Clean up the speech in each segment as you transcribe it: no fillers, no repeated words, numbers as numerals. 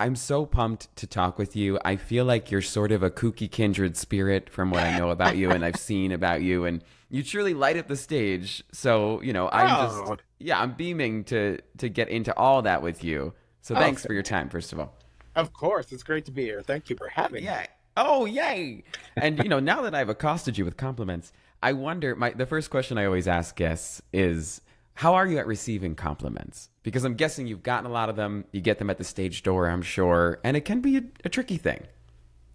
I'm so pumped to talk with you. I feel like you're sort of a kooky kindred spirit from what I know about you and I've seen about you, and you truly light up the stage. So, Oh, I'm beaming to get into all that with you. So oh, thanks for your time, first of all. of course. It's great to be here. Thank you for having Yeah. me. Oh, yay. And now that I've accosted you with compliments, I wonder, the first question I always ask guests is, how are you at receiving compliments? Because I'm guessing you've gotten a lot of them. You get them at the stage door, I'm sure, and it can be a tricky thing.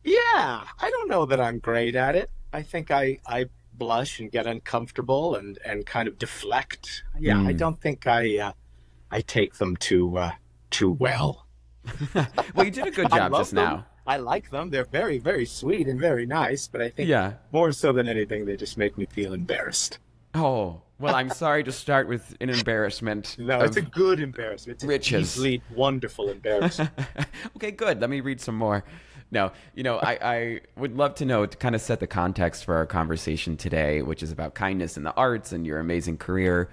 Yeah, I don't know that I'm great at it. I think I blush and get uncomfortable and kind of deflect. Yeah, I Mm. don't think I take them too well. Well, you did a good I job just love them. now. I like them. They're very, very sweet and very nice, but I think Yeah. more so than anything, they just make me feel embarrassed. Oh, well, I'm sorry to start with an embarrassment No, it's a of good embarrassment. It's a riches. deeply wonderful embarrassment. Okay, good. Let me read some more. No, I would love to know, to kind of set the context for our conversation today, which is about kindness in the arts and your amazing career.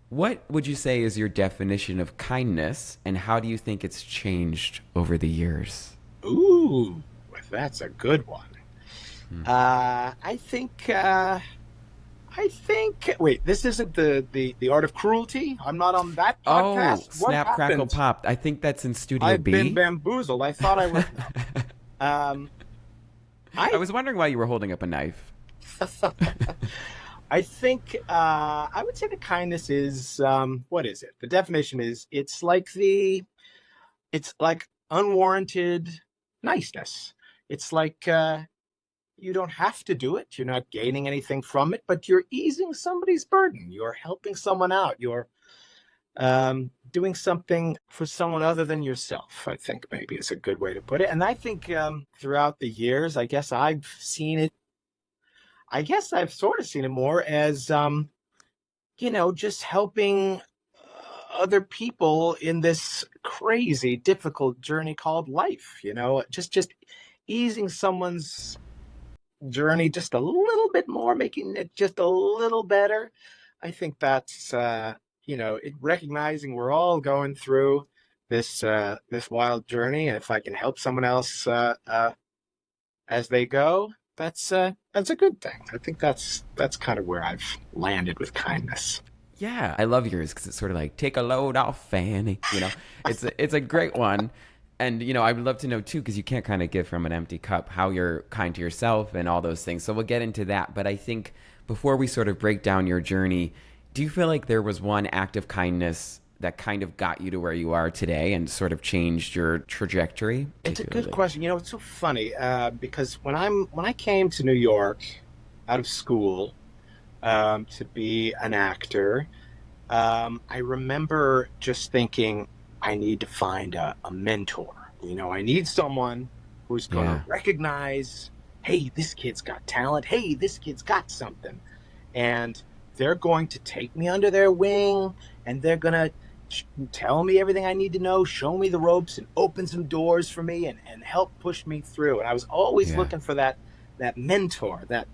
What would you say is your definition of kindness, and how do you think it's changed over the years? Ooh, that's a good one. Hmm. I think. Wait, this isn't the art of cruelty. I'm not on that Oh, podcast. What Snap, Crackle, happened? Pop. I think that's in Studio I've been B. bamboozled. I thought I was. No. I I was wondering why you were holding up a knife. I think I would say the kindness is what is it? The definition is it's like unwarranted niceness. It's like you don't have to do it. You're not gaining anything from it, but you're easing somebody's burden. You're helping someone out. You're doing something for someone other than yourself, I think maybe is a good way to put it. And I think throughout the years, I guess I've sort of seen it more as, just helping other people in this crazy, difficult journey called life, just easing someone's journey just a little bit more, making it just a little better. I think that's recognizing we're all going through this wild journey, and if I can help someone else as they go, that's a good thing. I think that's kind of where I've landed with kindness. Yeah, I love yours because it's sort of like, take a load off, Fanny. It's a great one. And I would love to know too, because you can't kind of give from an empty cup, how you're kind to yourself and all those things. So we'll get into that. But I think before we sort of break down your journey, do you feel like there was one act of kindness that kind of got you to where you are today and sort of changed your trajectory, It's a good particularly? question. It's so funny because when I came to New York out of school to be an actor, I remember just thinking I need to find a mentor. I need someone who's going to Yeah. recognize, hey, this kid's got talent. Hey, this kid's got something, and they're going to take me under their wing, and they're going to tell me everything I need to know, show me the ropes, and open some doors for me, and help push me through. And I was always Yeah. looking for that mentor, that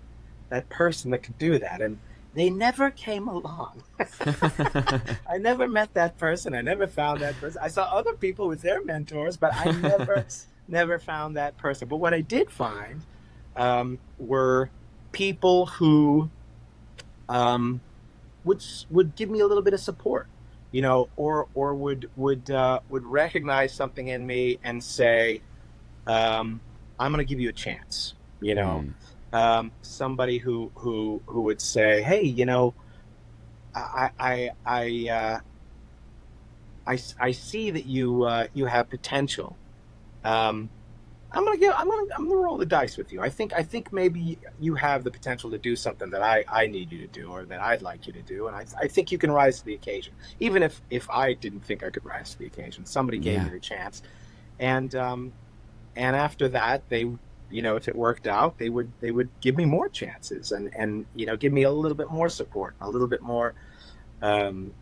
person that could do that, and they never came along. I never met that person. I never found that person. I saw other people with their mentors, but I never found that person. But what I did find were people who would give me a little bit of support, or would recognize something in me and say, I'm going to give you a chance. Mm. Somebody who would say, hey, I I I uh, I see that you have potential. Um, I'm gonna roll the dice with you. I think maybe you have the potential to do something that I need you to do, or that I'd like you to do, and I think you can rise to the occasion. Even if I didn't think I could rise to the occasion, somebody gave me Yeah. the chance, and after that, if it worked out, they would give me more chances, and give me a little bit more support, a little bit more um,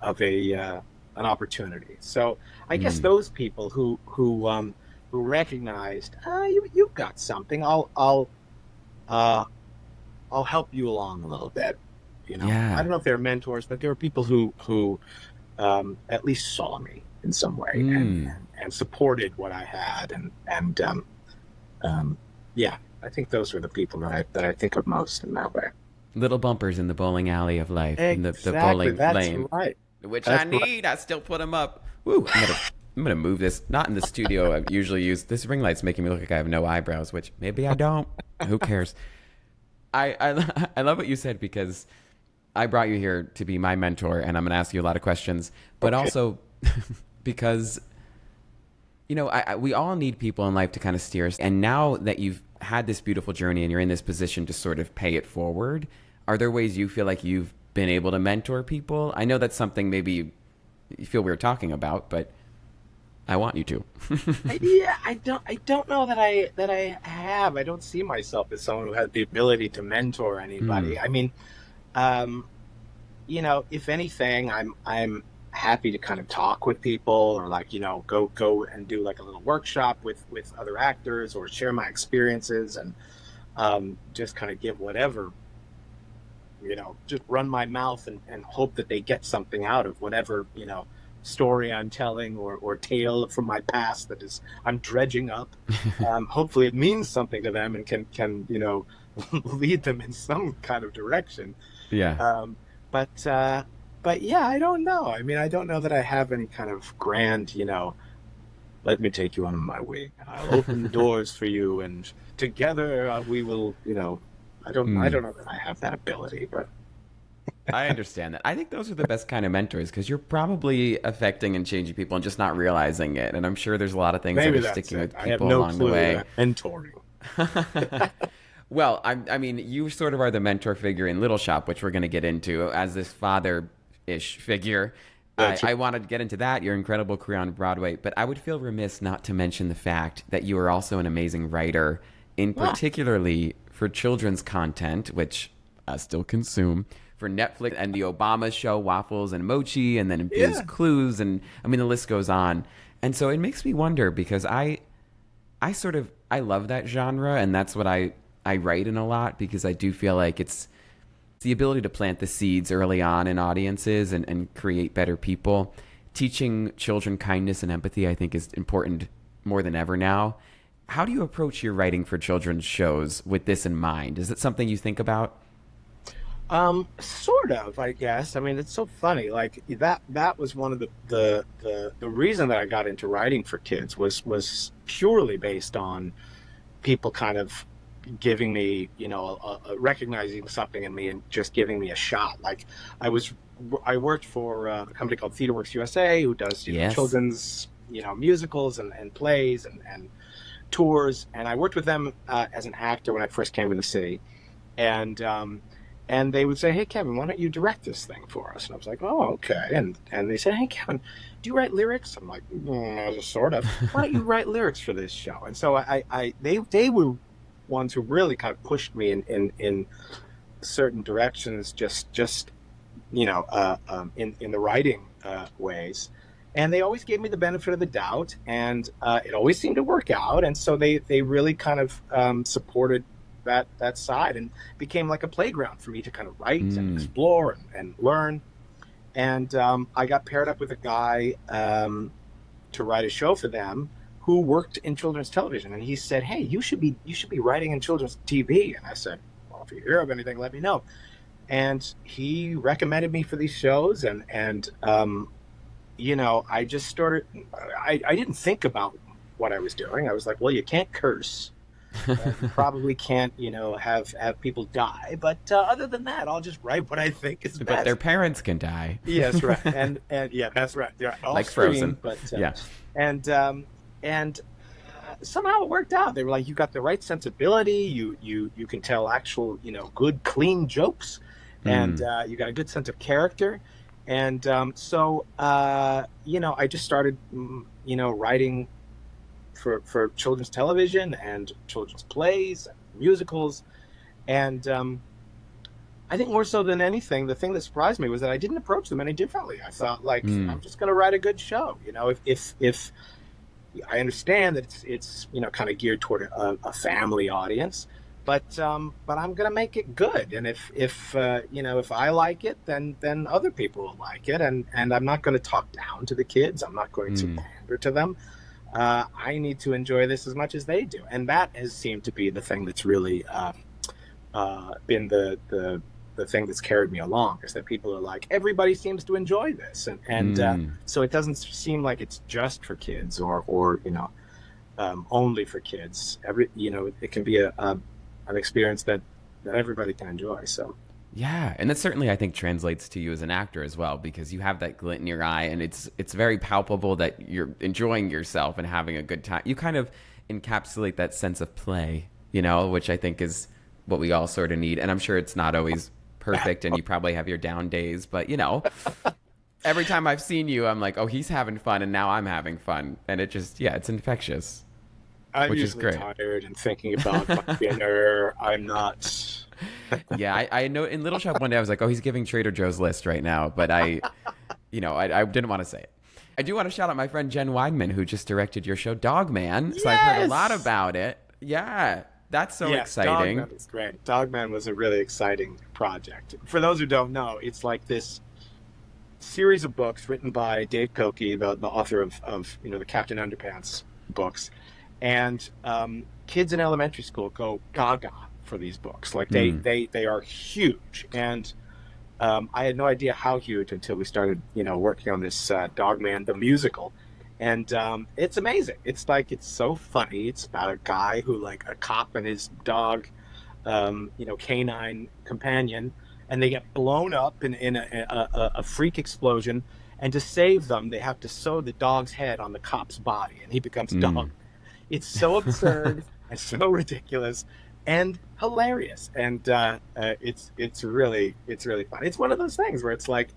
of an opportunity. So I guess Mm. those people who recognized, you've got something. Uh, I'll help you along a little bit. I Yeah. don't know if they're mentors, but there were people who at least saw me in some way, and Mm. and supported what I had, and yeah, I think those are the people that I think of most in that way. Little bumpers in the bowling alley of life, in the bowling That's lane, right. which That's I need. I still put them up. Woo! I'm gonna move this. Not in the studio. I usually use this ring light's making me look like I have no eyebrows, which maybe I don't. Who cares? I love what you said, because I brought you here to be my mentor, and I'm gonna ask you a lot of questions, but also because we all need people in life to kind of steer us. And now that you've had this beautiful journey and you're in this position to sort of pay it forward, are there ways you feel like you've been able to mentor people? I know that's something maybe you feel weird talking about, but I want you to. Yeah, I don't know that I have. I don't see myself as someone who has the ability to mentor anybody. I mean, if anything, I'm happy to kind of talk with people, or like, go and do like a little workshop with other actors, or share my experiences, and just kind of give whatever, just run my mouth and hope that they get something out of whatever, story I'm telling, or tale from my past that is I'm dredging up. Hopefully it means something to them and can lead them in some kind of direction. Yeah. But yeah, I don't know. I mean, I don't know that I have any kind of grand, let me take you under my wing. I'll open the doors for you, and together we will, I don't know that I have that ability, but I understand that. I think those are the best kind of mentors, because you're probably affecting and changing people and just not realizing it. And I'm sure there's a lot of things that are sticking with people along the way. Mentoring. Well, I mean, you sort of are the mentor figure in Little Shop, which we're going to get into as this father-ish figure. I wanted to get into that, your incredible career on Broadway, but I would feel remiss not to mention the fact that you are also an amazing writer, in particularly for children's content, which I still consume, for Netflix and the Obama show, Waffles and Mochi, and then Biz Clues, and I mean, the list goes on. And so it makes me wonder, because I love that genre, and that's what I write in a lot, because I do feel like it's the ability to plant the seeds early on in audiences and create better people. Teaching children kindness and empathy, I think, is important more than ever now. How do you approach your writing for children's shows with this in mind? Is it something you think about? Sort of, I guess. I mean, it's so funny. Like that was one of the reason that I got into writing for kids was purely based on people kind of giving me, recognizing something in me and just giving me a shot. Like I worked for a company called TheaterWorks USA, who does children's, musicals and plays and tours. And I worked with them as an actor when I first came to the city. And they would say, "Hey, Kevin, why don't you direct this thing for us?" And I was like, "Oh, okay." And they said, "Hey, Kevin, do you write lyrics?" I'm like, "Sort of." "Why don't you write lyrics for this show?" And so they were ones who really kind of pushed me in certain directions, just in the writing ways. And they always gave me the benefit of the doubt, and it always seemed to work out. And so they really kind of supported that side, and became like a playground for me to kind of write and explore and learn. And I got paired up with a guy to write a show for them who worked in children's television, and he said, "Hey, you should be writing in children's TV." And I said, "Well, if you hear of anything, let me know." And he recommended me for these shows, and I just started. I didn't think about what I was doing. I was like, well, you can't curse. You probably can't, have people die. But other than that, I'll just write what I think is best. But their parents can die. Yes, right. And yeah, that's right. Yeah, like Frozen. But and somehow it worked out. They were like, "You got the right sensibility. You can tell actual, good, clean jokes, and you got a good sense of character." And so I just started, writing for children's television and children's plays and musicals. And I think more so than anything, the thing that surprised me was that I didn't approach them any differently. I thought, like, I'm just going to write a good show. If I understand that it's kind of geared toward a family audience, but I'm going to make it good. And if I like it, then other people will like it. And I'm not going to talk down to the kids. I'm not going to pander to them. I need to enjoy this as much as they do. And that has seemed to be the thing that's really been the thing that's carried me along, is that people are like, everybody seems to enjoy this. And so it doesn't seem like it's just for kids or only for kids. It can be an experience that everybody can enjoy. So. Yeah, and that certainly I think translates to you as an actor as well, because you have that glint in your eye, and it's very palpable that you're enjoying yourself and having a good time. You kind of encapsulate that sense of play, which I think is what we all sort of need. And I'm sure it's not always perfect, and you probably have your down days, but every time I've seen you, I'm like, oh, he's having fun, and now I'm having fun, and it just, it's infectious. I'm which usually is great. tired and thinking about my dinner. I'm not. Yeah, I know. In Little Shop one day, I was like, "Oh, he's giving Trader Joe's list right now," but I didn't want to say it. I do want to shout out my friend Jen Weidman, who just directed your show Dogman. So I've heard a lot about it. Yeah, that's so exciting. Dogman was great. Dogman was a really exciting project. For those who don't know, it's like this series of books written by Dave Pilkey, the author of the Captain Underpants books, and kids in elementary school go gaga for these books. Like they are huge, and I had no idea how huge until we started working on this Dogman the musical, and it's amazing. It's so funny. It's about a guy who, like, a cop and his dog, canine companion, and they get blown up in a freak explosion, and to save them they have to sew the dog's head on the cop's body, and he becomes dog. It's so absurd and so ridiculous and hilarious, and it's really fun. It's one of those things where it's like,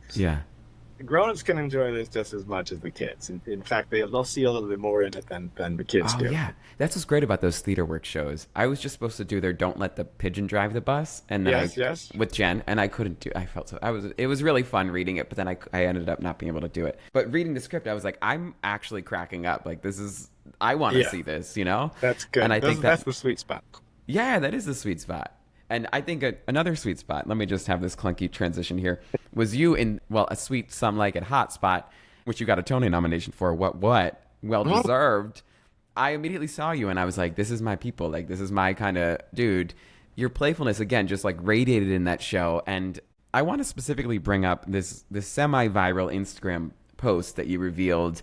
the grown-ups can enjoy this just as much as the kids. In fact, they'll see a little bit more in it than the kids do. Yeah, that's what's great about those theater work shows. I was just supposed to do their "Don't Let the Pigeon Drive the Bus," and then with Jen, and I couldn't do. I felt so. It was really fun reading it, but then I ended up not being able to do it. But reading the script, I was like, I'm actually cracking up. Like, this is. I want to see this. That's good. And I think that's the sweet spot. Yeah, that is the sweet spot. And I think another sweet spot, let me just have this clunky transition here, was you in, a sweet, some like it hot spot, which you got a Tony nomination for. What? Well-deserved. I immediately saw you and I was like, this is my people. Like, this is my kind of dude. Your playfulness, again, just like radiated in that show. And I want to specifically bring up this semi-viral Instagram post that you revealed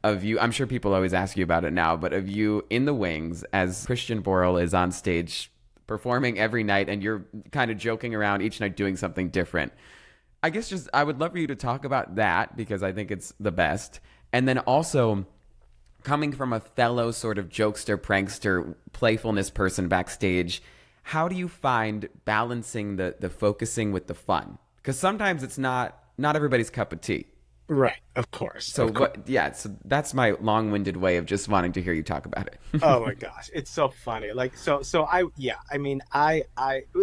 of you. I'm sure people always ask you about it now, but of you in the wings as Christian Borle is on stage performing every night, and you're kind of joking around each night doing something different. I guess I would love for you to talk about that, because I think it's the best. And then also, coming from a fellow sort of jokester, prankster, playfulness person backstage, how do you find balancing the focusing with the fun? Because sometimes it's not everybody's cup of tea. Right, of course. So so that's my long-winded way of just wanting to hear you talk about it. Oh my gosh, it's so funny. Like, so it was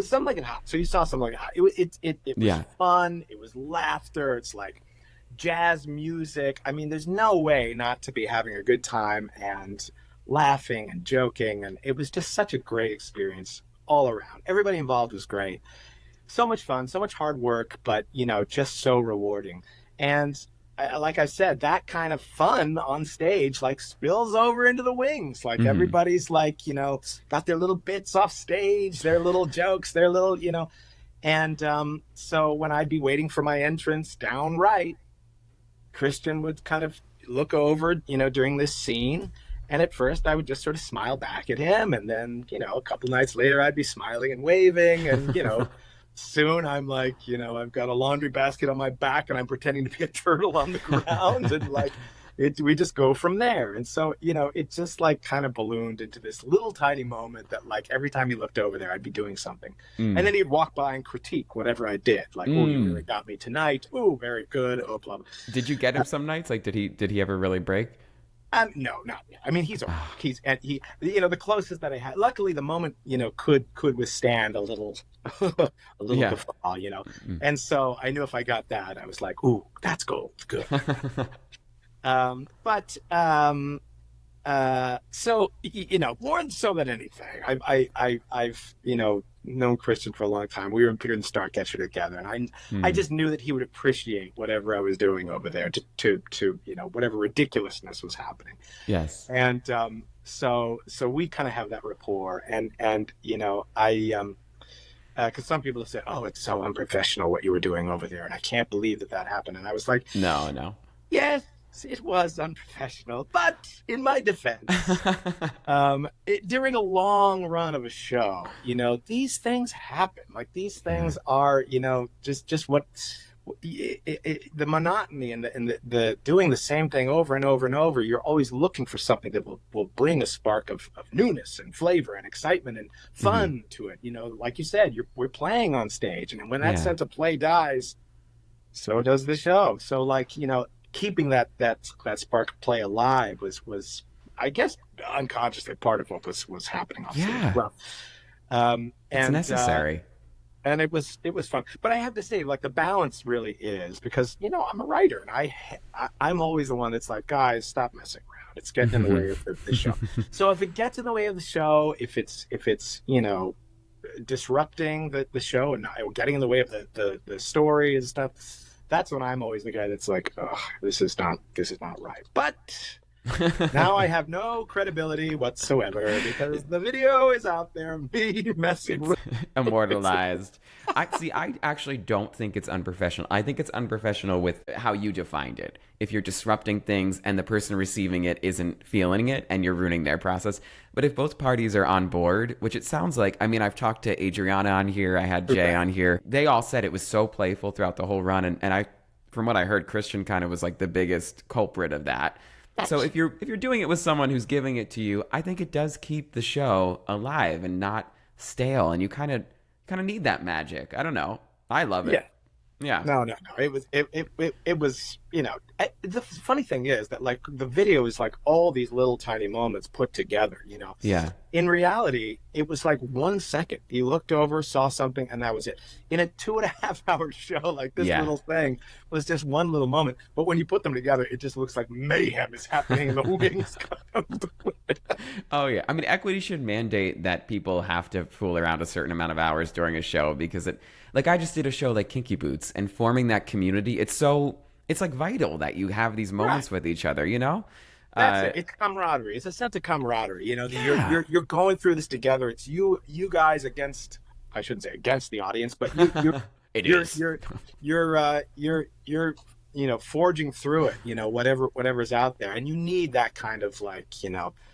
Something Like It Hot. So you saw Something Like It Hot. It was fun. It was laughter. It's like jazz music. I mean, there's no way not to be having a good time and laughing and joking. And it was just such a great experience all around. Everybody involved was great. So much fun, so much hard work, but just so rewarding. And like I said, that kind of fun on stage like spills over into the wings. Like everybody's like, got their little bits off stage, their little jokes, their little, and so when I'd be waiting for my entrance down right, Christian would kind of look over, during this scene. And at first I would just sort of smile back at him. And then, a couple nights later, I'd be smiling and waving and, soon I'm like, I've got a laundry basket on my back and I'm pretending to be a turtle on the ground, and like we just go from there. And so, it just like kind of ballooned into this little tiny moment that like every time he looked over there, I'd be doing something. And then he'd walk by and critique whatever I did. Like, oh, you really got me tonight. Oh, very good. Oh, blah, blah. Did you get him some nights? Like, did he ever really break? No, not yet. I mean, he, the closest that I had. Luckily, the moment, could withstand a little, guffaw, And so I knew if I got that, I was like, ooh, that's gold, good. But So more so than anything, I've known Christian for a long time. We appeared in Starcatcher together, and I just knew that he would appreciate whatever I was doing over there to whatever ridiculousness was happening. Yes. And so we kind of have that rapport, and I because some people have said, "Oh, it's so unprofessional what you were doing over there," and I can't believe that happened. And I was like, No. yes, it was unprofessional, but in my defense, during a long run of a show, these things happen. Like these things are, just what the monotony and the doing the same thing over and over and over. You're always looking for something that will bring a spark of newness and flavor and excitement and fun to it. Like you said, we're playing on stage, and when that sense of play dies, so does the show. So keeping that spark of play alive was I guess unconsciously part of what was happening on stage as well. It's necessary. And it was fun. But I have to say, the balance really is, because I'm a writer, and I'm always the one that's like, guys, stop messing around. It's getting in the way of the show. So if it gets in the way of the show, if it's disrupting the show and getting in the way of the story and stuff, that's when I'm always the guy that's like, oh, this is not right. But now I have no credibility whatsoever because the video is out there, me messing with immortalized. I actually don't think it's unprofessional. I think it's unprofessional with how you defined it. If you're disrupting things and the person receiving it isn't feeling it and you're ruining their process. But if both parties are on board, which it sounds like, I mean, I've talked to Adriana on here, I had Jay on here. They all said it was so playful throughout the whole run. And from what I heard, Christian kind of was like the biggest culprit of that. So if you're doing it with someone who's giving it to you, I think it does keep the show alive and not stale. And you kind of need that magic. I don't know. I love it. Yeah. No. It was. The funny thing is that the video is all these little tiny moments put together. Yeah. In reality, it was 1 second. You looked over, saw something, and that was it. In a 2.5-hour show, this little thing was just one little moment. But when you put them together, it just looks like mayhem is happening in the wings. Oh yeah. I mean, equity should mandate that people have to fool around a certain amount of hours during a show, because I just did a show like Kinky Boots, and forming that community, it's vital that you have these moments with each other, That's it. It's camaraderie. It's a sense of camaraderie. You're going through this together. It's you guys against, I shouldn't say against the audience, but you're forging through it, whatever's out there. And you need that kind of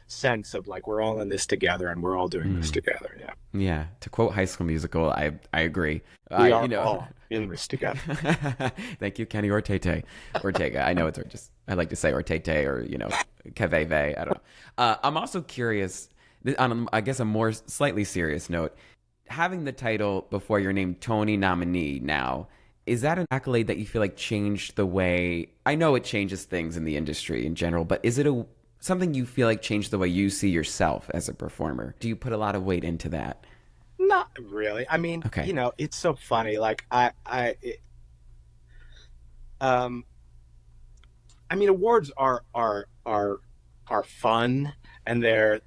sense of we're all in this together and we're all doing this together. Yeah. Yeah. To quote High School Musical, I agree. We are all in this together. Thank you, Kenny Ortega. I know I like to say Ortete or, Keveve. I don't know. I'm also curious, on I guess a more slightly serious note, having the title before your name, Tony-nominee now, is that an accolade that you feel like changed the way, I know it changes things in the industry in general, but is it something you feel like changed the way you see yourself as a performer? Do you put a lot of weight into that? Not really. I mean, okay. It's so funny. Awards are fun, and they're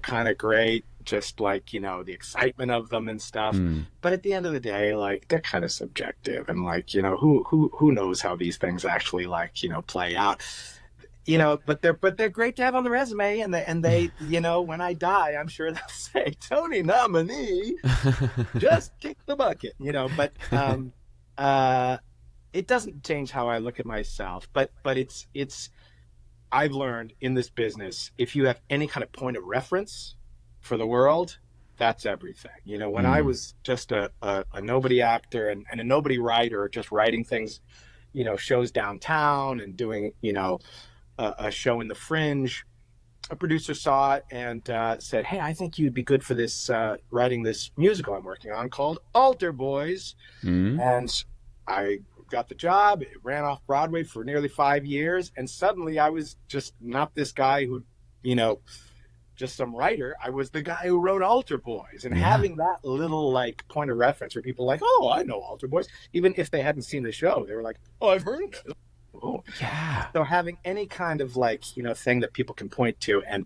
kind of great, just the excitement of them and stuff. But at the end of the day, they're kind of subjective, and who knows how these things actually play out. But they're great to have on the resume, and they when I die, I'm sure they'll say Tony-nominee, just kick the bucket, But it doesn't change how I look at myself. But it's I've learned in this business, if you have any kind of point of reference for the world, that's everything. When I was just a nobody actor and a nobody writer, just writing things, shows downtown and doing a show in the Fringe, a producer saw it and said, hey, I think you'd be good for this, writing this musical I'm working on called Altar Boyz. And I got the job. It ran off-Broadway for nearly 5 years. And suddenly I was just not this guy who, just some writer. I was the guy who wrote Altar Boyz. And having that little point of reference where people are like, oh, I know Altar Boyz. Even if they hadn't seen the show, they were like, oh, I've heard of it. oh. Yeah. So having any kind of like, thing that people can point to and,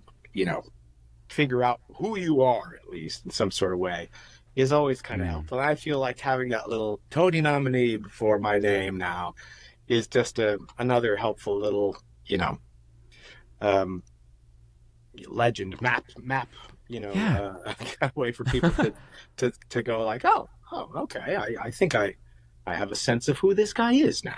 figure out who you are, at least in some sort of way, is always kind of helpful. And I feel like having that little Tony-nominee before my name now is just another helpful little, legend map, kind of way for people to go like, oh, okay, I think I have a sense of who this guy is now.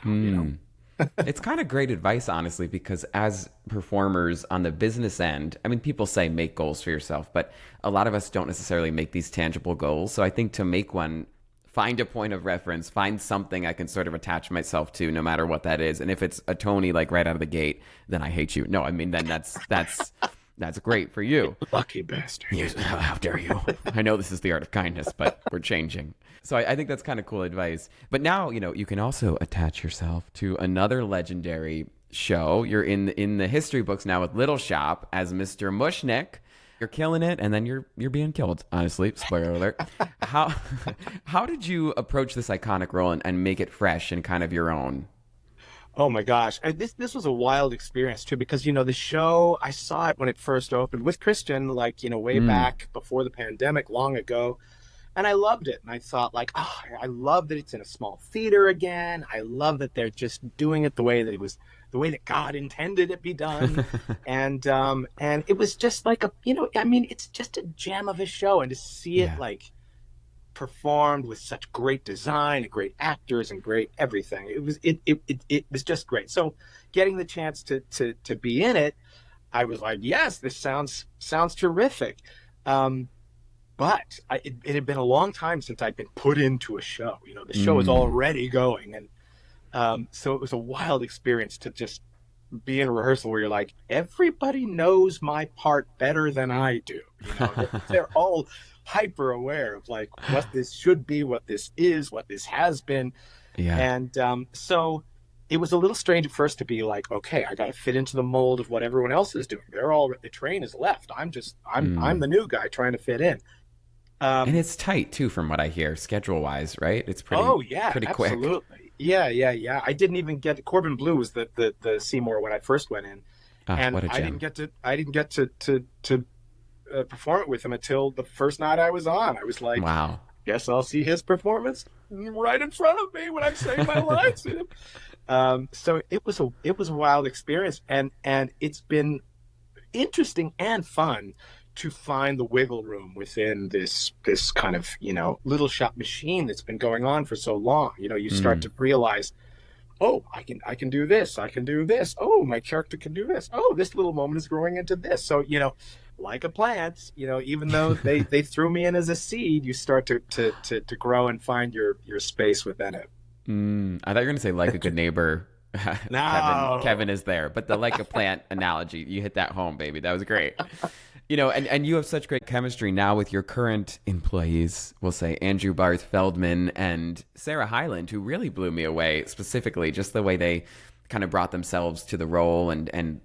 It's kind of great advice, honestly, because as performers on the business end, I mean, people say make goals for yourself, but a lot of us don't necessarily make these tangible goals. So I think to make one, find a point of reference, find something I can sort of attach myself to, no matter what that is. And if it's a Tony, like right out of the gate, then I hate you. No, I mean, then that's great for you. Lucky bastard. Yes, how dare you? I know this is the art of kindness, but we're changing. So I think that's kind of cool advice. But now, you can also attach yourself to another legendary show. You're in the history books now with Little Shop as Mr. Mushnik. You're killing it, and then you're being killed, honestly. Spoiler alert. How did you approach this iconic role and make it fresh and kind of your own? Oh my gosh. This was a wild experience too, because, the show, I saw it when it first opened with Christian, like, way back before the pandemic, long ago. And I loved it. And I thought like, oh, I love that it's in a small theater again. I love that they're just doing it the way that God intended it be done. and it was just like it's just a gem of a show. And to see it like performed with such great design and great actors and great everything, it was just great. So getting the chance to be in it, I was like, yes, this sounds terrific. But it had been a long time since I'd been put into a show. The show is already going, and so it was a wild experience to just be in rehearsal where you're like, everybody knows my part better than I do. They're all hyper aware of like what this should be, what this is, what this has been. Yeah. And so it was a little strange at first to be like, okay, I got to fit into the mold of what everyone else is doing. The train is left. I'm the new guy trying to fit in. And it's tight too, from what I hear, schedule wise, right? It's pretty. Oh yeah, pretty quick. Absolutely. Yeah. I didn't even get Corbin Bleu was the Seymour when I first went in, and what a gem. I didn't get to perform it with him until the first night I was on. I was like, wow, guess I'll see his performance right in front of me when I'm saying my lines to him. So it was a wild experience, and it's been interesting and fun to find the wiggle room within this kind of little shop machine that's been going on for so long. You start to realize, oh, I can do this, I can do this, oh, my character can do this, oh, this little moment is growing into this. So like a plant, even though they threw me in as a seed, you start to grow and find your space within it. I thought you were gonna say like a good neighbor. No. Kevin is there, but the like a plant analogy, you hit that home, baby. That was great. And you have such great chemistry now with your current employees, we'll say Andrew Barth Feldman and Sarah Hyland, who really blew me away, specifically just the way they kind of brought themselves to the role. And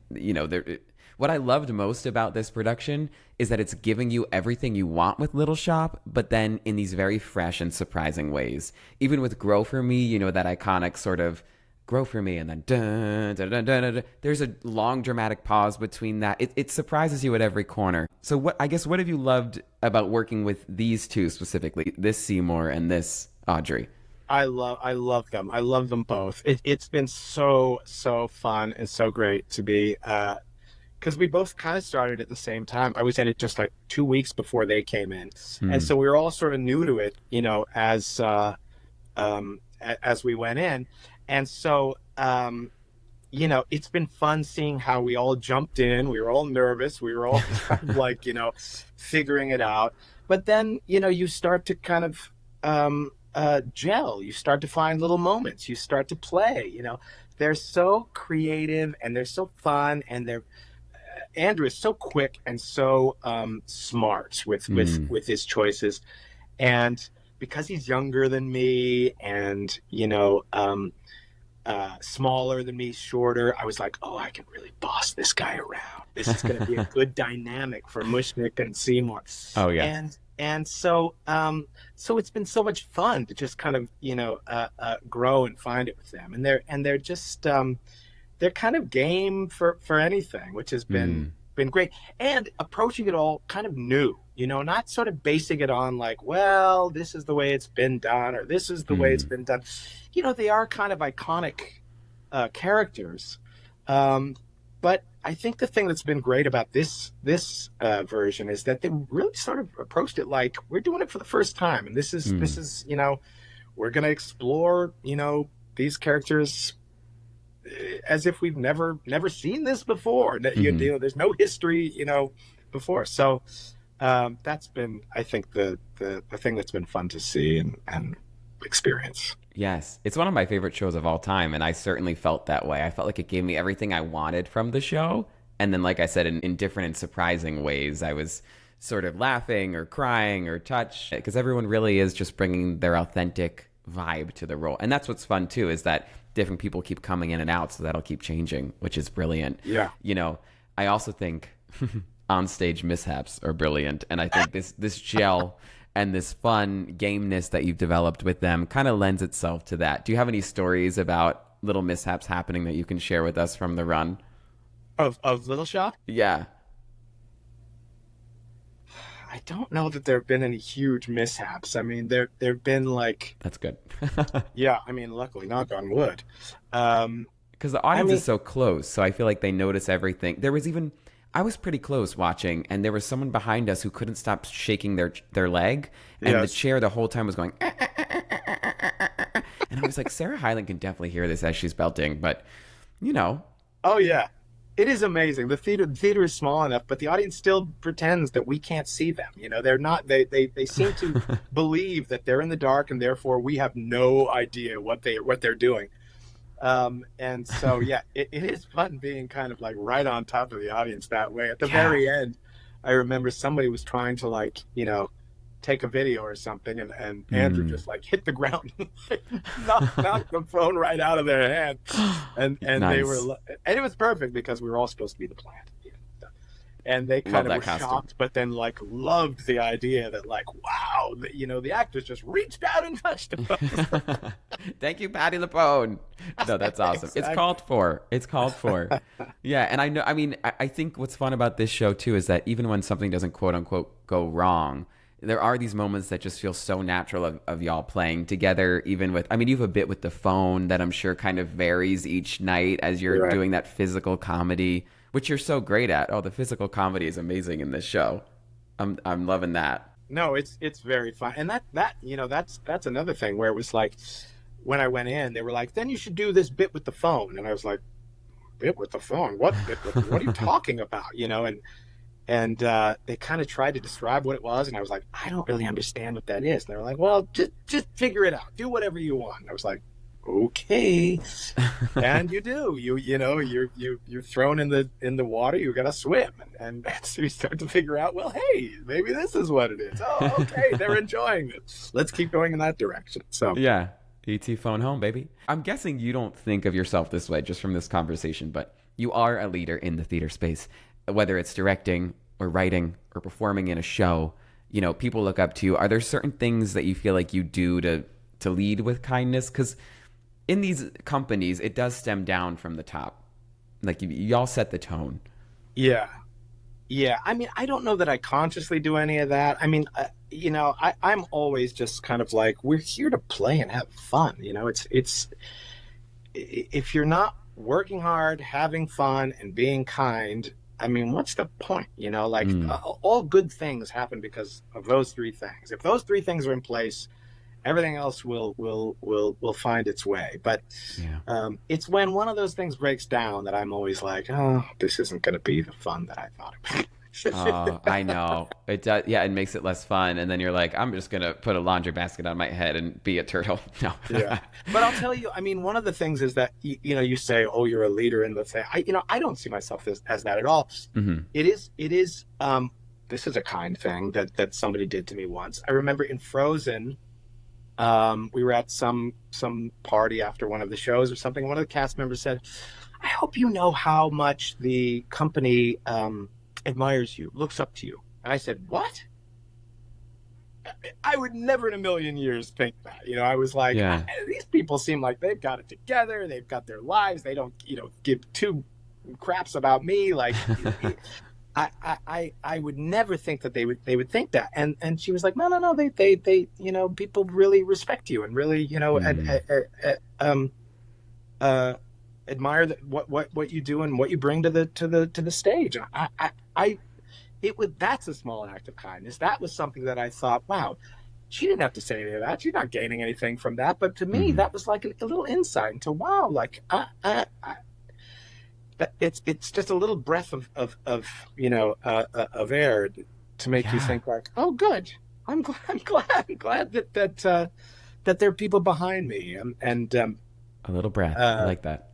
what I loved most about this production is that it's giving you everything you want with Little Shop, but then in these very fresh and surprising ways. Even with Grow For Me, that iconic sort of grow for me, and then dun, dun, dun, dun, dun, dun. There's a long dramatic pause between that. It surprises you at every corner. So what have you loved about working with these two specifically, this Seymour and this Audrey? I love them. I love them both. It's been so fun and so great to be, because we both kind of started at the same time. I was in it just like 2 weeks before they came in, and so we were all sort of new to it, as we went in. And so, it's been fun seeing how we all jumped in. We were all nervous. We were all kind of like, figuring it out. But then, you start to kind of gel. You start to find little moments. You start to play. They're so creative and they're so fun, and Andrew is so quick and so smart with his choices. And because he's younger than me and, smaller than me, shorter, I was like, oh, I can really boss this guy around. This is going to be a good dynamic for Mushnik and Seymour. Oh yeah. And so it's been so much fun to just kind of grow and find it with them, and they're just they're kind of game for anything, which has been great. And approaching it all kind of new, not sort of basing it on like, well, this is the way it's been done, or this is the way it's been done. They are kind of iconic characters. But I think the thing that's been great about this version is that they really sort of approached it like, we're doing it for the first time. And this is, we're going to explore, these characters as if we've never seen this before. There's no history, before. So that's been, I think, the thing that's been fun to see and experience. Yes, it's one of my favorite shows of all time, and I certainly felt that way. I felt like it gave me everything I wanted from the show, and then, like I said, in different and surprising ways, I was sort of laughing or crying or touched, because everyone really is just bringing their authentic vibe to the role. And that's what's fun, too, is that different people keep coming in and out, so that'll keep changing, which is brilliant. Yeah. I also think onstage mishaps are brilliant, and I think this gel and this fun gameness that you've developed with them kind of lends itself to that. Do you have any stories about little mishaps happening that you can share with us from the run? Of Little Shop? Yeah. I don't know that there have been any huge mishaps. I mean, there've been like... That's good. Yeah, I mean, luckily, knock on wood. Because the audience is so close, so I feel like they notice everything. I was pretty close watching, and there was someone behind us who couldn't stop shaking their leg, and the chair the whole time was going, and I was like, Sarah Hyland can definitely hear this as she's belting, but, Oh, yeah. It is amazing. The theater is small enough, but the audience still pretends that we can't see them. They're not, they seem to believe that they're in the dark, and therefore we have no idea what they're doing. And so, yeah, it is fun being kind of like right on top of the audience that way. At the very end, I remember somebody was trying to take a video or something, and Andrew just hit the ground, knocked the phone right out of their hand. And nice. They were, and it was perfect because we were all supposed to be the plant. And they kind of were shocked, but then loved the idea that wow, the actors just reached out and touched him. Thank you, Patti LuPone. No, that's awesome. Exactly. It's called for. Yeah, and I think what's fun about this show too is that even when something doesn't quote unquote go wrong, there are these moments that just feel so natural of y'all playing together, even with, you have a bit with the phone that I'm sure kind of varies each night as you're doing that physical comedy, which you're so great at. Oh, the physical comedy is amazing in this show. I'm loving that. No, it's very fun. And that's another thing where it was like, when I went in, they were like, then you should do this bit with the phone. And I was like, bit with the phone? What bit? What are you talking about? And they kind of tried to describe what it was. And I was like, I don't really understand what that is. And they were like, well, just figure it out. Do whatever you want. And I was like, okay. And you do. You're thrown in the water. You got to swim. And so you start to figure out, well, hey, maybe this is what it is. Oh, okay. They're enjoying it. Let's keep going in that direction. So yeah. ET phone home, baby. I'm guessing you don't think of yourself this way just from this conversation, but you are a leader in the theater space. Whether it's directing or writing or performing in a show, people look up to you. Are there certain things that you feel like you do to lead with kindness? Because in these companies, it does stem down from the top. Like y'all set the tone. Yeah. Yeah. I don't know that I consciously do any of that. I'm always just kind of like, we're here to play and have fun. It's if you're not working hard, having fun, and being kind, what's the point? All good things happen because of those three things. If those three things are in place, everything else will find its way. But it's when one of those things breaks down that I'm always like, oh, this isn't going to be the fun that I thought it would. Oh, I know. It does. Yeah, it makes it less fun. And then you're like, I'm just going to put a laundry basket on my head and be a turtle. No. Yeah. But I'll tell you, one of the things is that, you say, oh, you're a leader in the thing. I don't see myself as that at all. Mm-hmm. It is, this is a kind thing that somebody did to me once. I remember in Frozen, we were at some party after one of the shows or something. One of the cast members said, I hope you know how much the company, admires you, looks up to you. And I said, what? I would never in a million years think that. I was like, Yeah. these people seem like they've got it together. They've got their lives. They don't, give two craps about me. Like, I would never think that they would think that. And she was like, no, they people really respect you and really, admire what you do and what you bring to the stage. That's a small act of kindness. That was something that I thought, wow, she didn't have to say any of that. She's not gaining anything from that. But to me, that was like a little insight into, wow, like it's just a little breath of air to make you think like, oh, good. I'm glad that there are people behind me, and A little breath. I like that.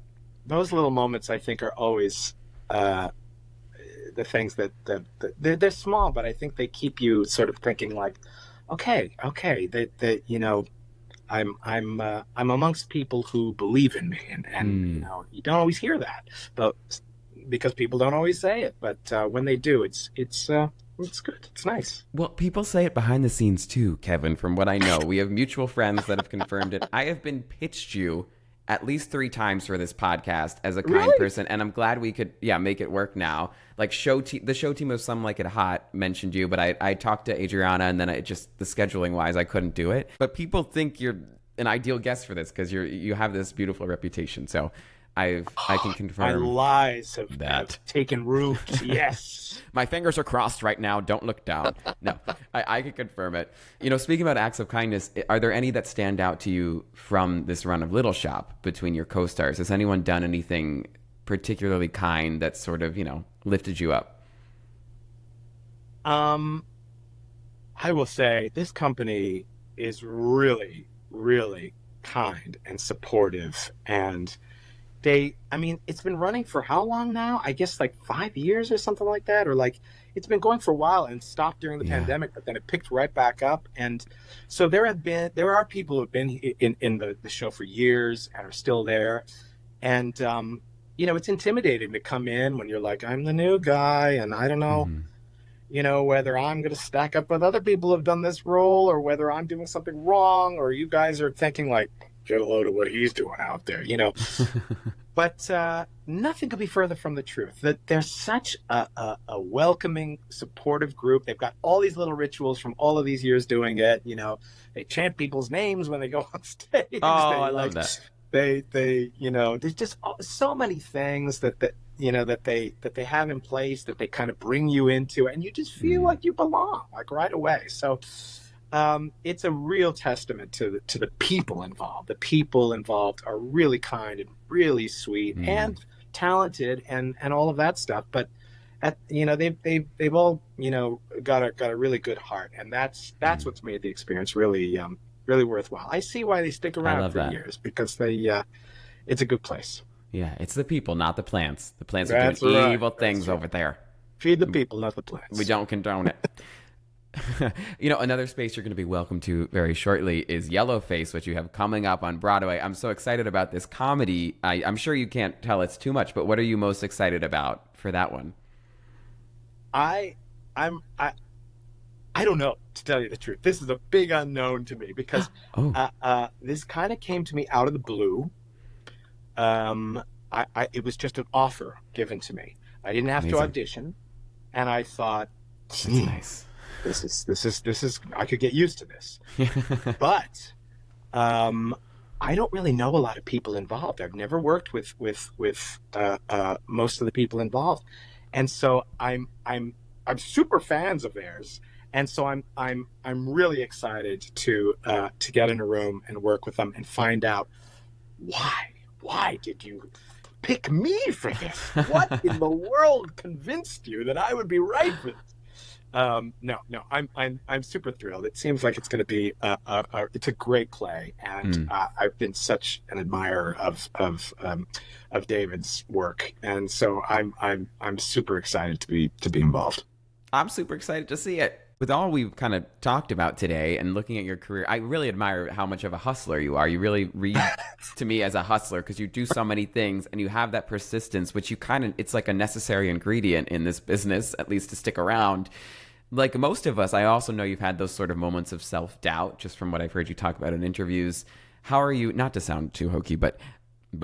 Those little moments, I think, are always the things that they're small, but I think they keep you sort of thinking like, okay, that I'm amongst people who believe in me, and you don't always hear that, but because people don't always say it, but when they do, it's good. It's nice. Well, people say it behind the scenes too, Kevin. From what I know, we have mutual friends that have confirmed it. I have been pitched you at least 3 times for this podcast as a kind person, and I'm glad we could make it work now. Like the show team of Some Like It Hot mentioned you, but I talked to Adriana, and then the scheduling wise I couldn't do it. But people think you're an ideal guest for this because you have this beautiful reputation. So I can confirm my lies have taken root. Yes. My fingers are crossed right now. Don't look down. No, I can confirm it. Speaking about acts of kindness, are there any that stand out to you from this run of Little Shop between your co-stars? Has anyone done anything particularly kind that sort of, lifted you up? I will say this company is really, really kind and supportive, and it's been running for how long now? I guess like 5 years or something like that, or like it's been going for a while and stopped during the pandemic, but then it picked right back up. And so there are people who have been in the show for years and are still there. And, it's intimidating to come in when you're like, I'm the new guy and I don't know, whether I'm going to stack up with other people who have done this role or whether I'm doing something wrong, or you guys are thinking like, get a load of what he's doing out there, But nothing could be further from the truth. That they're such a welcoming, supportive group. They've got all these little rituals from all of these years doing it. They chant people's names when they go on stage. I love that. They there's just so many things that they have in place that they kind of bring you into, and you just feel like you belong, like right away. So it's a real testament to the people involved. The people involved are really kind and really sweet and talented and all of that stuff. But they've all got a really good heart, and that's what's made the experience really really worthwhile. I see why they stick around for years, because it's a good place. Yeah, it's the people, not the plants. The plants are doing evil things over there. Feed the people, not the plants. We don't condone it. Another space you're going to be welcome to very shortly is Yellowface, which you have coming up on Broadway. I'm so excited about this comedy. I'm sure you can't tell it's too much, but what are you most excited about for that one? I don't know, to tell you the truth. This is a big unknown to me because this kind of came to me out of the blue. It was just an offer given to me. I didn't have to audition, and I thought, that's nice. This is I could get used to this. But I don't really know a lot of people involved. I've never worked with most of the people involved, and so I'm super fans of theirs, and so I'm really excited to get in a room and work with them and find out why did you pick me for this? What in the world convinced you that I would be right for this? No, I'm super thrilled. It seems like it's going to be it's a great play, and I've been such an admirer of David's work, and so I'm super excited to be involved. I'm super excited to see it. With all we've kind of talked about today and looking at your career, I really admire how much of a hustler you are. You really read to me as a hustler because you do so many things and you have that persistence, which it's like a necessary ingredient in this business, at least to stick around. like most of us, I also know you've had those sort of moments of self-doubt, just from what I've heard you talk about in interviews. How are you, not to sound too hokey, but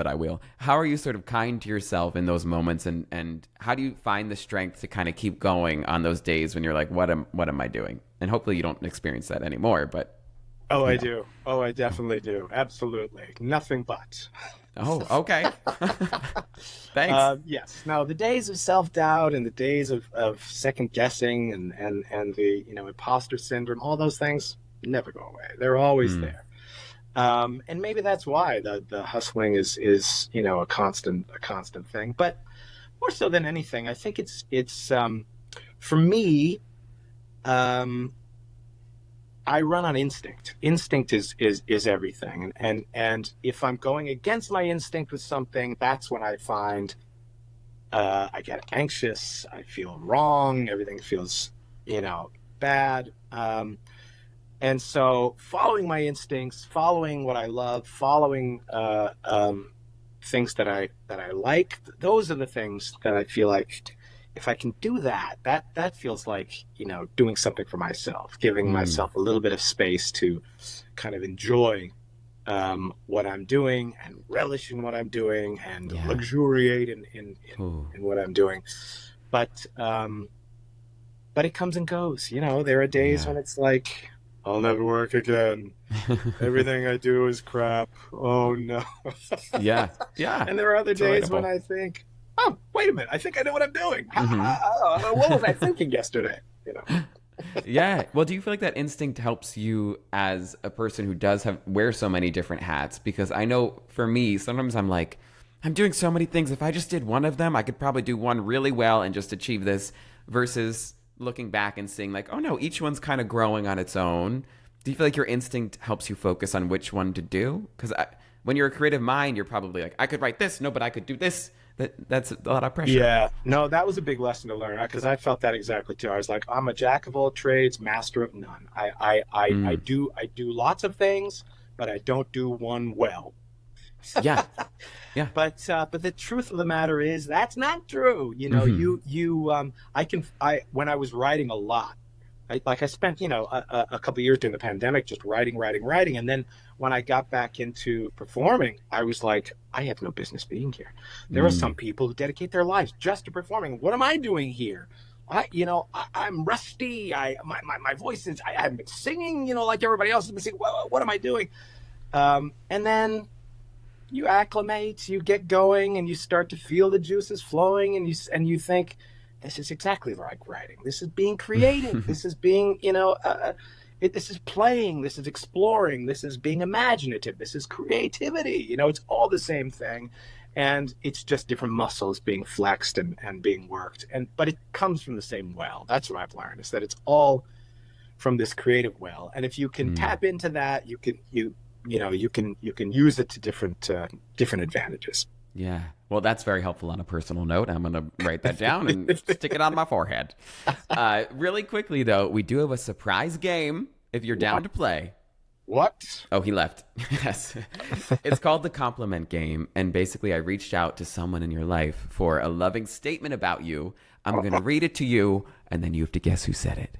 I will. How are you sort of kind to yourself in those moments, and how do you find the strength to kind of keep going on those days when you're like, what am I doing? And hopefully you don't experience that anymore, but Oh, I do. Oh, I definitely do. Absolutely. Nothing but. Oh, okay. Thanks. Yes. Now, the days of self-doubt and the days of second guessing and the, imposter syndrome, all those things never go away. They're always there. And maybe that's why the hustling is a constant thing. But more so than anything, I think it's for me, I run on instinct. Instinct is everything. And if I'm going against my instinct with something, that's when I find I get anxious, I feel wrong, everything feels, bad. And so following my instincts, following what I love, following things that I like, those are the things that I feel like if I can do that, that feels like, doing something for myself, giving myself a little bit of space to kind of enjoy what I'm doing and relish in what I'm doing and luxuriate in what I'm doing. But it comes and goes. There are days when it's like, I'll never work again. Everything I do is crap. Oh no. Yeah. And there are other days when I think, oh, wait a minute, I think I know what I'm doing. What was I thinking yesterday? Yeah. Well, do you feel like that instinct helps you as a person who does wear so many different hats? Because I know for me, sometimes I'm like, I'm doing so many things. If I just did one of them, I could probably do one really well and just achieve this, versus looking back and seeing like, oh no, each one's kind of growing on its own. Do you feel like your instinct helps you focus on which one to do? Because when you're a creative mind, you're probably like, I could write this. No, but I could do this. That's a lot of pressure. Yeah, no, that was a big lesson to learn, because I felt that exactly too. I was like, I'm a jack of all trades, master of none. I do lots of things, but I don't do one well. Yeah. But the truth of the matter is that's not true. When I was writing a lot, I spent a couple of years during the pandemic just writing, and then when I got back into performing, I was like, I have no business being here. There are some people who dedicate their lives just to performing. What am I doing here? I'm rusty. My voice is. I haven't been singing. Like everybody else has been singing. What am I doing? And then you acclimate, you get going, and you start to feel the juices flowing, and you think, this is exactly like writing. This is being creative. This is being, this is playing. This is exploring. This is being imaginative. This is creativity. It's all the same thing, and it's just different muscles being flexed and being worked. But it comes from the same well. That's what I've learned, is that it's all from this creative well. And if you can tap into that, you can use it to different advantages. Yeah. Well, that's very helpful on a personal note. I'm going to write that down and stick it on my forehead. Really quickly, though, we do have a surprise game if you're down to play. What? Oh, he left. Yes. It's called the compliment game. And basically, I reached out to someone in your life for a loving statement about you. I'm going to read it to you, and then you have to guess who said it.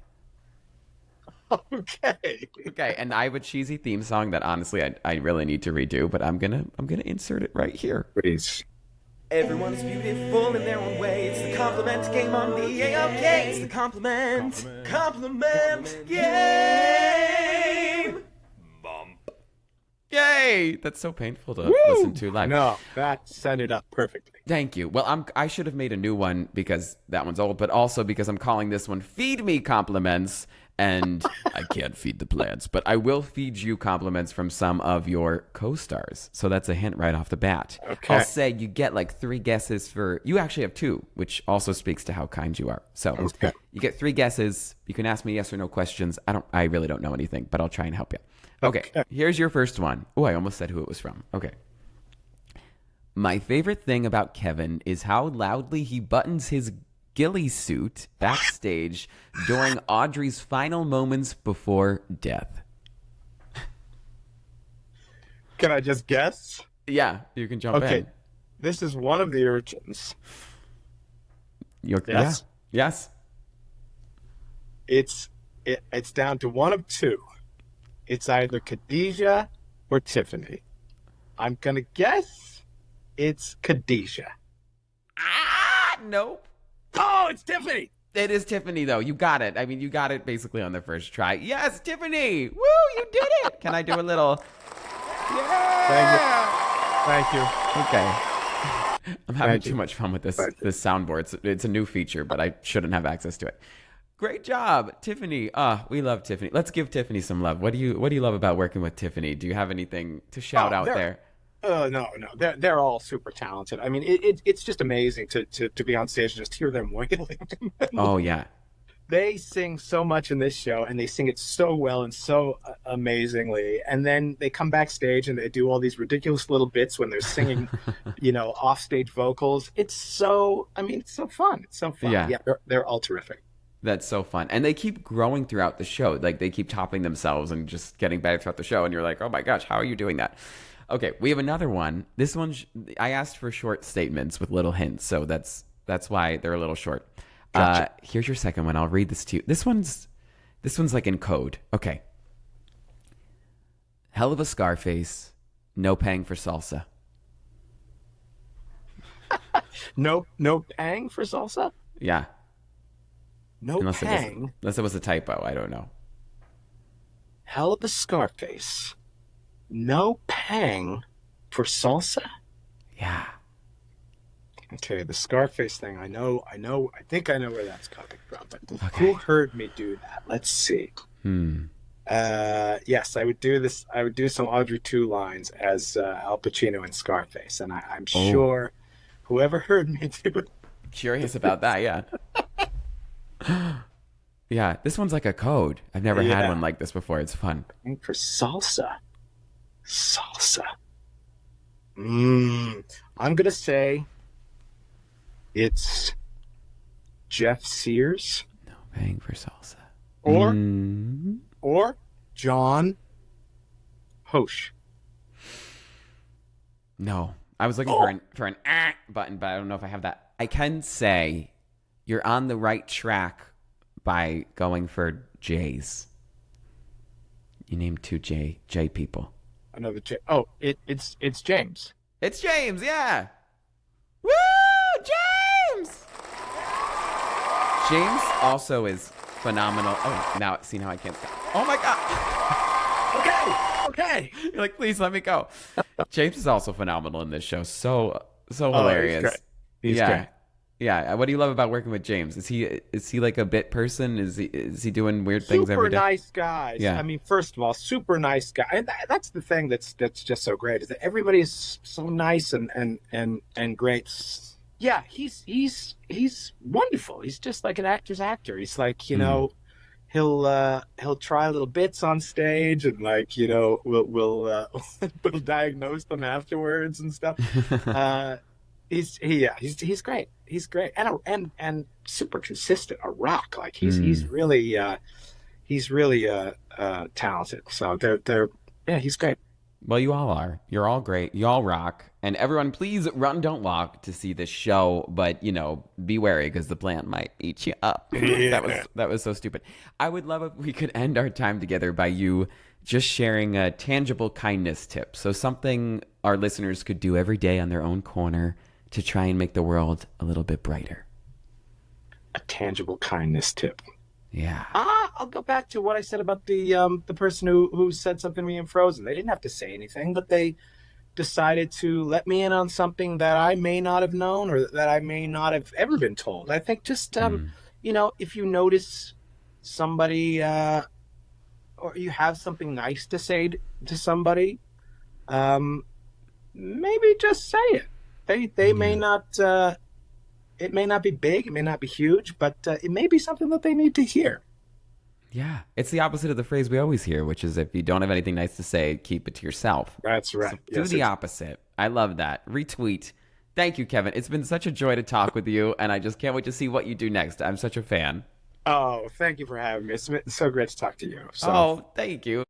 Okay, and I have a cheesy theme song that honestly I really need to redo, but I'm gonna insert it right here. Please. Everyone is beautiful in their own way. It's the compliment game on the AOK. It's the compliment game. Bump. Yay! That's so painful to listen to live. No, that set it up perfectly. Thank you. Well, I should have made a new one because that one's old, but also because I'm calling this one "Feed Me Compliments." And I can't feed the plants, but I will feed you compliments from some of your co-stars. So that's a hint right off the bat. Okay. I'll say you get like 3 guesses for... You actually have 2, which also speaks to how kind you are. So you get 3 guesses. You can ask me yes or no questions. I really don't know anything, but I'll try and help you. Okay. Here's your first one. Oh, I almost said who it was from. Okay. My favorite thing about Kevin is how loudly he buttons his ghillie suit backstage during Audrey's final moments before death. Can I just guess? Yeah, you can jump in. Okay, this is one of the urchins. Yes? Yeah. Yes. It's down to one of two. It's either Khadijah or Tiffany. I'm gonna guess it's Khadijah. Nope. Oh, it's Tiffany. It is Tiffany, though. You got it. I mean, you got it basically on the first try. Yes, Tiffany. Woo, you did it. Can I do a little? Yeah. Thank you. Okay. I'm having too much fun with this soundboard. It's a new feature, but I shouldn't have access to it. Great job, Tiffany. We love Tiffany. Let's give Tiffany some love. What do you love about working with Tiffany? Do you have anything to shout out there? No. They're all super talented. I mean, it's just amazing to be on stage and just hear them wailing. Oh, yeah. They sing so much in this show, and they sing it so well and so amazingly. And then they come backstage and they do all these ridiculous little bits when they're singing, offstage vocals. It's so fun. It's so fun. Yeah, they're all terrific. That's so fun. And they keep growing throughout the show. Like, they keep topping themselves and just getting better throughout the show. And you're like, oh my gosh, how are you doing that? Okay, we have another one. This one, I asked for short statements with little hints. So that's why they're a little short. Gotcha. Here's your second one. I'll read this to you. This one's like in code. Okay. Hell of a Scarface. No pang for salsa. No pang for salsa? Yeah. Unless pang. Unless it was a typo. I don't know. Hell of a Scarface. No pang for salsa? Yeah. Okay, the Scarface thing, I think I know where that's coming from. But Who heard me do that? Let's see. Yes, I would do this. I would do some Audrey 2 lines as Al Pacino in Scarface. And I'm sure whoever heard me do it. Curious about that, yeah. Yeah, this one's like a code. I've never had one like this before. It's fun. For salsa. I'm going to say it's Jeff Sears. No paying for salsa. Or John Hoche. No. I was looking for an button, but I don't know if I have that. I can say you're on the right track by going for J's. You named two J people. Another J. Oh, it's James. It's James, yeah. Woo! James! James also is phenomenal. Oh, now I can't stop. Oh my God. Okay. You're like, please let me go. James is also phenomenal in this show. So hilarious. He's great. Yeah. What do you love about working with James? Is he like a bit person? Is he doing weird things every day? Super nice guys. Yeah. I mean, first of all, super nice guy. And that's the thing that's just so great, is that everybody is so nice and great. Yeah, he's wonderful. He's just like an actor's actor. He's like, he'll try little bits on stage and we'll diagnose them afterwards and stuff. He's great. He's great and super consistent. A rock. Like he's really talented. So he's great. Well, you all are. You're all great. You all rock. And everyone, please run, don't walk to see this show. But be wary because the plant might eat you up. Yeah. That was so stupid. I would love if we could end our time together by you just sharing a tangible kindness tip. So something our listeners could do every day on their own corner to try and make the world a little bit brighter. A tangible kindness tip. Yeah. I'll go back to what I said about the person who said something to me in Frozen. They didn't have to say anything, but they decided to let me in on something that I may not have known or that I may not have ever been told. I think just if you notice somebody or you have something nice to say to somebody, maybe just say it. They may not. It may not be big, it may not be huge, but it may be something that they need to hear. Yeah, it's the opposite of the phrase we always hear, which is if you don't have anything nice to say, keep it to yourself. That's right. So do the opposite. I love that. Retweet. Thank you, Kevin. It's been such a joy to talk with you, and I just can't wait to see what you do next. I'm such a fan. Oh, thank you for having me. It's been so great to talk to you. So. Oh, thank you.